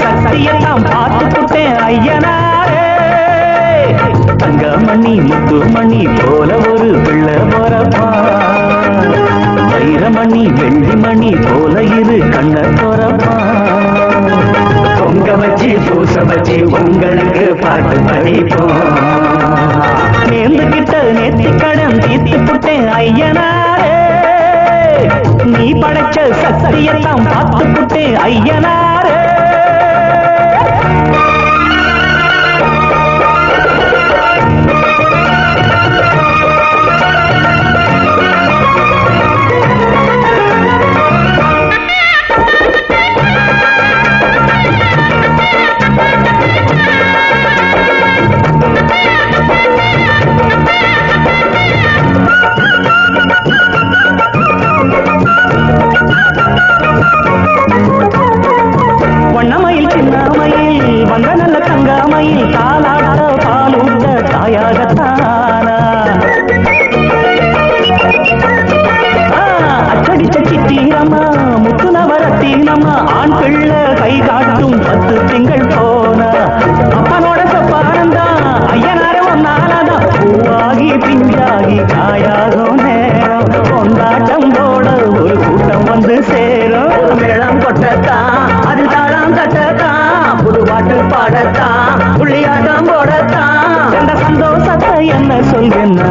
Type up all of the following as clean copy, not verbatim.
சக்தியெல்லாம் பார்த்துட்டேன் ஐயனாரே. தங்கமணி முத்துமணி போல ஒரு பிள்ளை போறப்பா, வைரமணி வெள்ளிமணி போல இரு கண்ண போறப்பா. பொங்க வச்சு பூச வச்சு உங்களுக்கு பாட்டு படிப்போம். நேர்ந்துகிட்ட நேர்த்தி கடன் தீர்த்து புட்டேன் ஐயனாரே. நீ படைச்ச சக்தியெல்லாம் பார்த்து புட்டேன் ஐயனாரே. வண்ணமயில் சின்னமயில் வந்த நல்ல தங்கமயில் தாலாட்ட பாலூட்ட தாயாகத்தானா. அச்சடிச்ச சித்தீரம்மா முத்து நவரத்தீனம்மா ஆண் பிள்ளை கை காட்டும் 10 திங்கள் போனா. அப்பனோட சொப்பானந்தான் ஐயனார ஒன்னாலதான் பூவாகி பிஞ்சாகி காயாகும் நேரம். கொண்டாட்டம் போட ஒரு கூட்டம் வந்து சேரும். மேளம் கொட்டத்தான் அது தாளம் தட்டத்தான் புது பாட்டு பாடத்தான் புள்ளியாட்டம் போடத்தான். அந்த சந்தோஷத்தை என்ன சொல்வேன்னா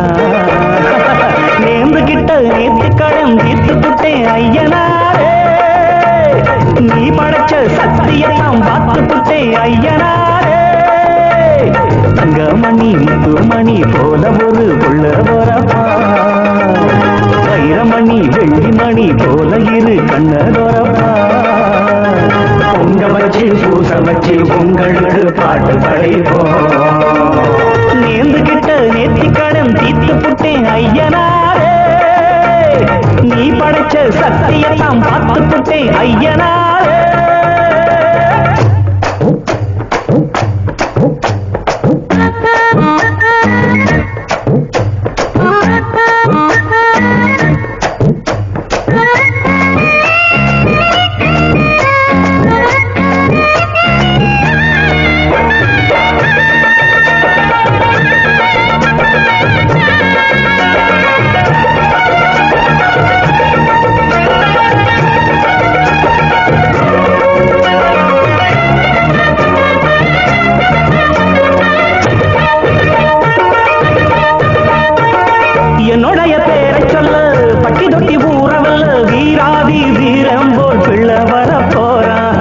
நேர்ந்துகிட்ட நேர்த்தி கடன் தீர்த்து புட்டேன் ஐயனாரே. நீ படைச்ச சக்தியெல்லாம் பார்த்து புட்டேன் ஐயனாரே. தங்கமணி முத்துமணி போல ஒரு புள்ள போறப்பா, வைரமணி வெள்ளிமணி போல இரு கண்ண போறப்பா. பொங்க வச்சு பூச வச்சு உங்களுக்கு பாட்டு படிப்போம். நேர்ந்துகிட்ட நேர்த்தி கடன் தீர்த்து புட்டேன் ஐயனாரே. நீ படைச்ச சக்தியெல்லாம் பார்த்து புட்டேன் ஐயனாரே. என்னுடைய பேரை சொல்ல பட்டி தொட்டி ஊரவல்ல வீராதி வீரம் போல் பிள்ளை வர போறான்.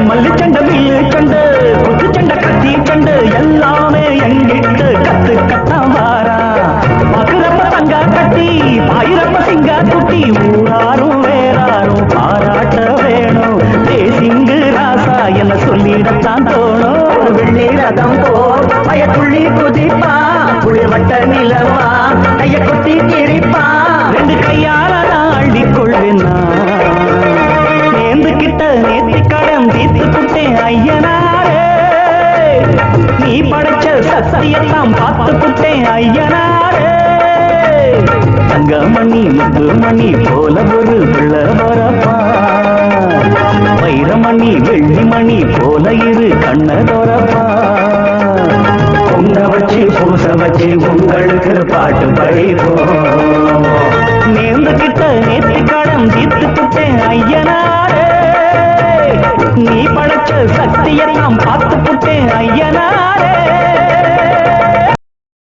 மல்லு சண்டை வில்லு சண்டை குத்து சண்டை கத்தி சண்டை எல்லாமே எங்கிட்டு கத்து கத்தான் வாரா. மகுரப்ப தங்கா கட்டி பாயிரப்ப சிங்கா குட்டி ஊராரும் வேறாரும் பாராட்ட வேணும். தேசிங்கு ராசா என்ன சொல்லிடத்தான் தோணும். வெள்ளி ரதம் போல் பயத்துள்ளி குதிப்பா குளிர்வட்ட நிலவா கைய கொத்தி திரிப்பா. 2 கையால அள்ளிக்கொள்வேன்னா நேர்ந்துகிட்ட நேர்த்தி கடன் தீர்த்து புட்டேன் ஐயனாரே. நீ படைச்ச சக்தியெல்லாம் பார்த்து புட்டேன் ஐயனாரே. தங்கமணி முத்துமணி போல ஒரு பிள்ளை வரப்பா, வைரமணி வெள்ளிமணி போல இரு கண்ண தோறப்பா. பொங்க வச்சு பூச வச்சு உங்களுக்கு பாட்டு படிப்போம். நேர்ந்துகிட்ட நேர்த்தி